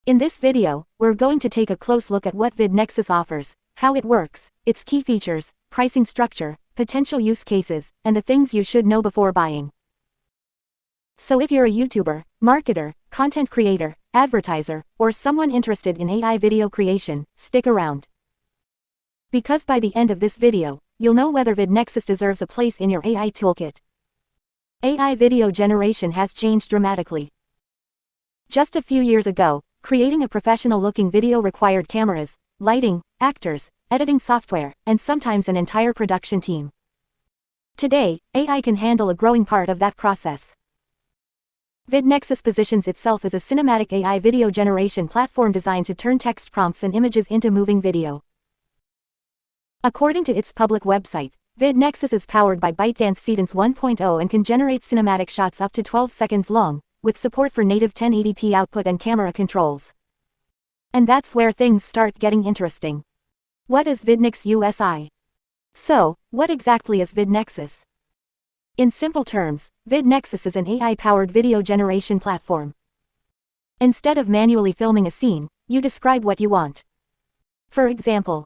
In this video, we're going to take a close look at what VidNexus offers, how it works, its key features, pricing structure, potential use cases, and the things you should know before buying. So if you're a YouTuber, marketer, content creator, advertiser, or someone interested in AI video creation, stick around. Because by the end of this video, you'll know whether VidNexus deserves a place in your AI toolkit. AI video generation has changed dramatically. Just a few years ago, creating a professional-looking video required cameras, lighting, actors, editing software, and sometimes an entire production team. Today, AI can handle a growing part of that process. VidNexus positions itself as a cinematic AI video generation platform designed to turn text prompts and images into moving video. According to its public website, VidNexus is powered by ByteDance Seedance 1.0 and can generate cinematic shots up to 12 seconds long, with support for native 1080p output and camera controls. And that's where things start getting interesting. What is VidNexus AI? So, what exactly is VidNexus? In simple terms, VidNexus is an AI-powered video generation platform. Instead of manually filming a scene, you describe what you want. For example,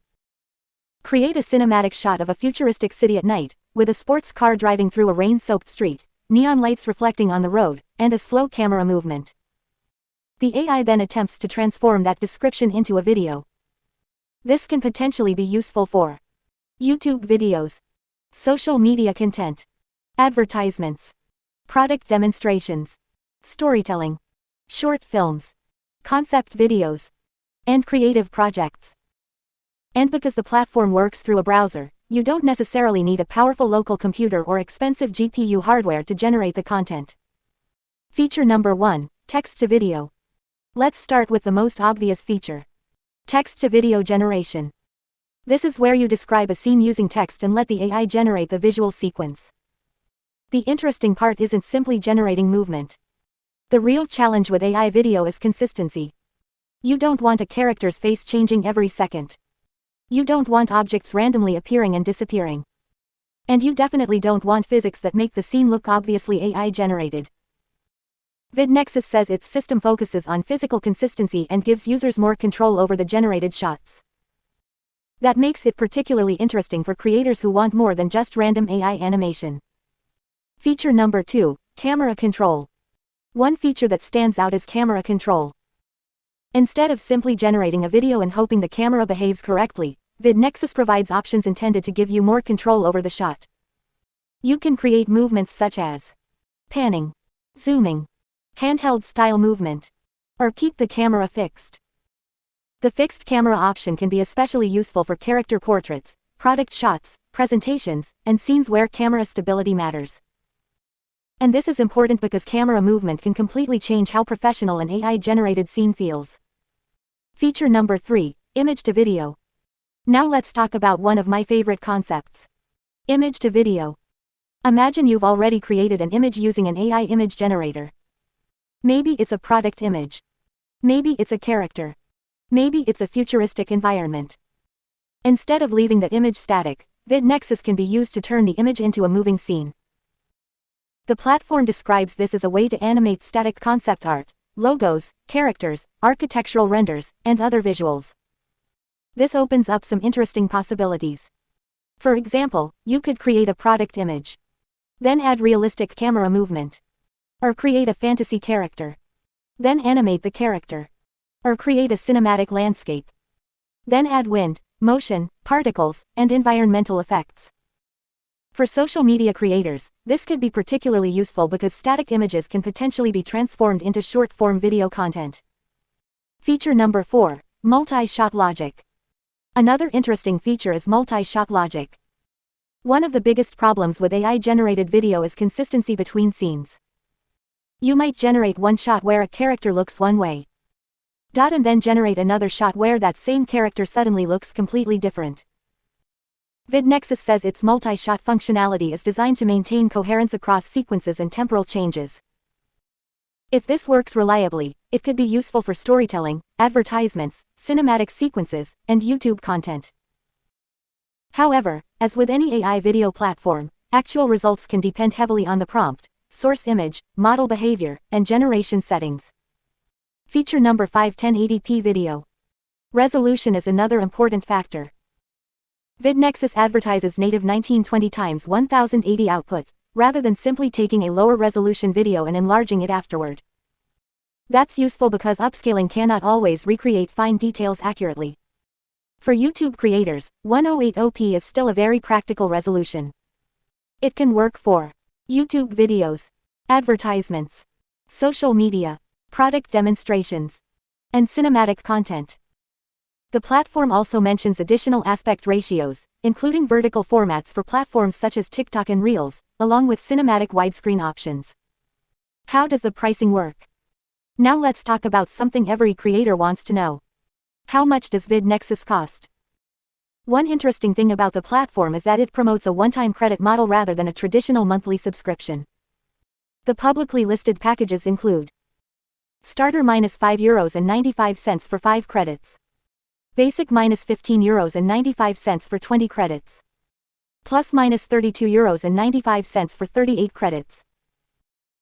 create a cinematic shot of a futuristic city at night, with a sports car driving through a rain-soaked street, neon lights reflecting on the road, and a slow camera movement. The AI then attempts to transform that description into a video. This can potentially be useful for YouTube videos, social media content, advertisements, product demonstrations, storytelling, short films, concept videos, and creative projects. And because the platform works through a browser, you don't necessarily need a powerful local computer or expensive GPU hardware to generate the content. Feature number 1, text-to-video. Let's start with the most obvious feature. Text-to-video generation. This is where you describe a scene using text and let the AI generate the visual sequence. The interesting part isn't simply generating movement. The real challenge with AI video is consistency. You don't want a character's face changing every second. You don't want objects randomly appearing and disappearing. And you definitely don't want physics that make the scene look obviously AI generated. VidNexus says its system focuses on physical consistency and gives users more control over the generated shots. That makes it particularly interesting for creators who want more than just random AI animation. Feature number 2, camera control. One feature that stands out is camera control. Instead of simply generating a video and hoping the camera behaves correctly, VidNexus provides options intended to give you more control over the shot. You can create movements such as panning, zooming, handheld style movement, or keep the camera fixed. The fixed camera option can be especially useful for character portraits, product shots, presentations, and scenes where camera stability matters. And this is important because camera movement can completely change how professional an AI-generated scene feels. Feature number 3, image to video. Now let's talk about one of my favorite concepts. Image to video. Imagine you've already created an image using an AI image generator. Maybe it's a product image. Maybe it's a character. Maybe it's a futuristic environment. Instead of leaving the image static, VidNexus can be used to turn the image into a moving scene. The platform describes this as a way to animate static concept art, logos, characters, architectural renders, and other visuals. This opens up some interesting possibilities. For example, you could create a product image. Then add realistic camera movement. Or create a fantasy character. Then animate the character. Or create a cinematic landscape. Then add wind, motion, particles, and environmental effects. For social media creators, this could be particularly useful because static images can potentially be transformed into short-form video content. Feature number 4, multi-shot logic. Another interesting feature is multi-shot logic. One of the biggest problems with AI-generated video is consistency between scenes. You might generate one shot where a character looks one way. And then generate another shot where that same character suddenly looks completely different. VidNexus says its multi-shot functionality is designed to maintain coherence across sequences and temporal changes. If this works reliably, it could be useful for storytelling, advertisements, cinematic sequences, and YouTube content. However, as with any AI video platform, actual results can depend heavily on the prompt, source image, model behavior, and generation settings. Feature number 5, 1080p video. Resolution is another important factor. VidNexus advertises native 1920x1080 output, rather than simply taking a lower resolution video and enlarging it afterward. That's useful because upscaling cannot always recreate fine details accurately. For YouTube creators, 1080p is still a very practical resolution. It can work for YouTube videos, advertisements, social media, product demonstrations, and cinematic content. The platform also mentions additional aspect ratios, including vertical formats for platforms such as TikTok and Reels, along with cinematic widescreen options. How does the pricing work? Now let's talk about something every creator wants to know. How much does VidNexus cost? One interesting thing about the platform is that it promotes a one-time credit model rather than a traditional monthly subscription. The publicly listed packages include Starter -€5.95 for 5 credits. Basic -€15.95 for 20 credits. Plus -€32.95 for 38 credits.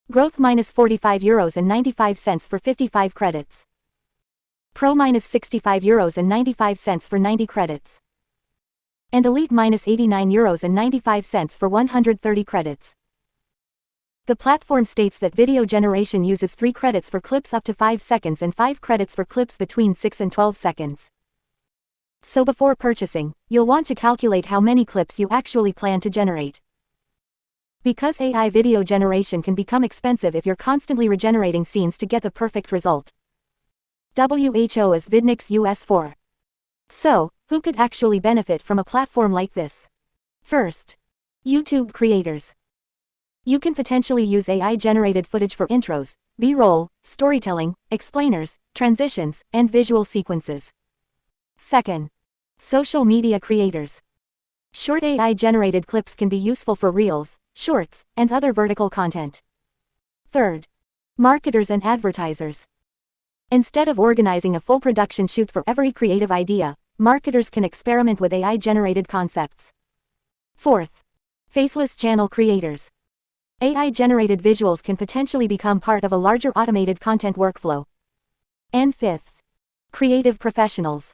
Growth -€45.95 for 55 credits. Pro -€65.95 for 90 credits. And Elite -€89.95 for 130 credits. The platform states that video generation uses 3 credits for clips up to 5 seconds and 5 credits for clips between 6 and 12 seconds. So before purchasing, you'll want to calculate how many clips you actually plan to generate. Because AI video generation can become expensive if you're constantly regenerating scenes to get the perfect result. WHO is VidNexus US 4. So, who could actually benefit from a platform like this? First, YouTube creators. You can potentially use AI-generated footage for intros, B-roll, storytelling, explainers, transitions, and visual sequences. Second, social media creators. Short AI-generated clips can be useful for Reels, Shorts, and other vertical content. Third, marketers and advertisers. Instead of organizing a full production shoot for every creative idea, marketers can experiment with AI-generated concepts. Fourth, faceless channel creators. AI-generated visuals can potentially become part of a larger automated content workflow. And fifth, creative professionals.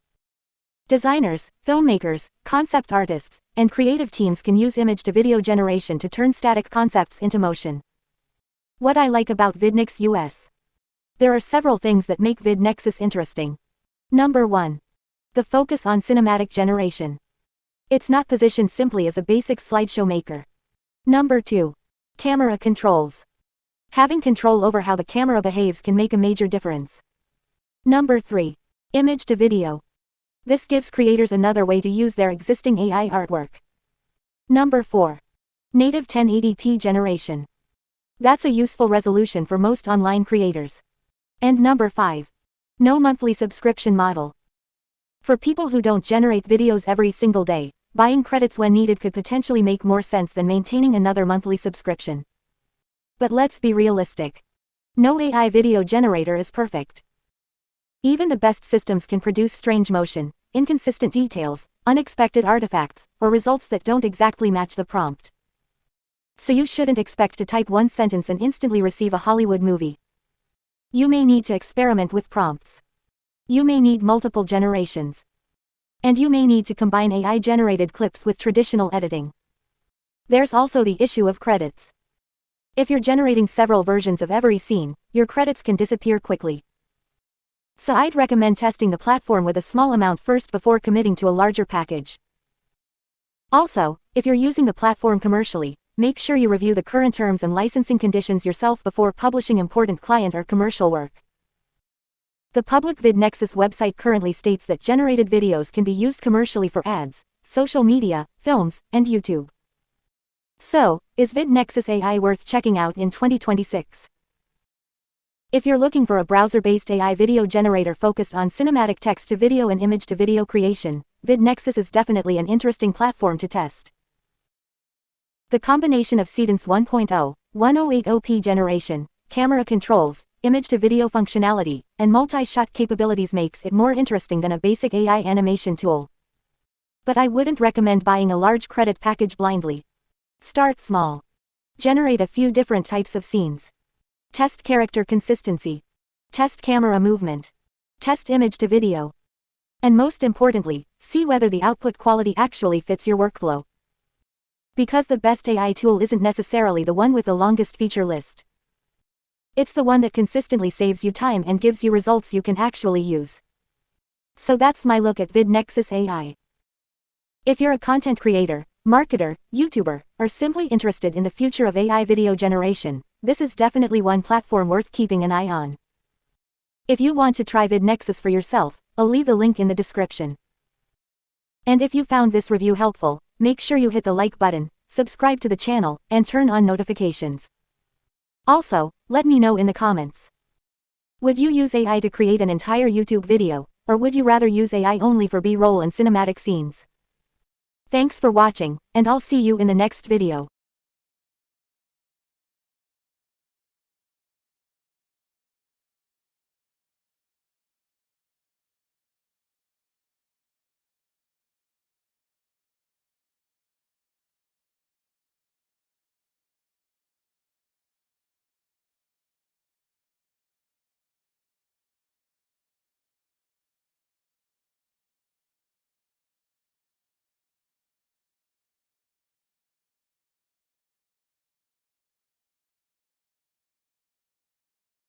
Designers, filmmakers, concept artists, and creative teams can use image-to-video generation to turn static concepts into motion. What I like about VidNexus US. There are several things that make VidNexus interesting. Number 1. The focus on cinematic generation. It's not positioned simply as a basic slideshow maker. Number 2. Camera controls. Having control over how the camera behaves can make a major difference. Number 3. Image to video. This gives creators another way to use their existing AI artwork. Number 4. Native 1080p generation. That's a useful resolution for most online creators. And number 5. No monthly subscription model. For people who don't generate videos every single day, buying credits when needed could potentially make more sense than maintaining another monthly subscription. But let's be realistic. No AI video generator is perfect. Even the best systems can produce strange motion, inconsistent details, unexpected artifacts, or results that don't exactly match the prompt. So you shouldn't expect to type one sentence and instantly receive a Hollywood movie. You may need to experiment with prompts. You may need multiple generations. And you may need to combine AI-generated clips with traditional editing. There's also the issue of credits. If you're generating several versions of every scene, your credits can disappear quickly. So I'd recommend testing the platform with a small amount first before committing to a larger package. Also, if you're using the platform commercially, make sure you review the current terms and licensing conditions yourself before publishing important client or commercial work. The public VidNexus website currently states that generated videos can be used commercially for ads, social media, films, and YouTube. So, is VidNexus AI worth checking out in 2026? If you're looking for a browser-based AI video generator focused on cinematic text-to-video and image-to-video creation, VidNexus is definitely an interesting platform to test. The combination of Cadence 1.0, 1080p generation, camera controls, image-to-video functionality, and multi-shot capabilities makes it more interesting than a basic AI animation tool. But I wouldn't recommend buying a large credit package blindly. Start small. Generate a few different types of scenes. Test character consistency. Test camera movement. Test image to video. And most importantly, see whether the output quality actually fits your workflow. Because the best AI tool isn't necessarily the one with the longest feature list. It's the one that consistently saves you time and gives you results you can actually use. So that's my look at VidNexus AI. If you're a content creator, marketer, YouTuber, or simply interested in the future of AI video generation, this is definitely one platform worth keeping an eye on. If you want to try VidNexus for yourself, I'll leave the link in the description. And if you found this review helpful, make sure you hit the like button, subscribe to the channel, and turn on notifications. Also, let me know in the comments. Would you use AI to create an entire YouTube video, or would you rather use AI only for B-roll and cinematic scenes? Thanks for watching, and I'll see you in the next video.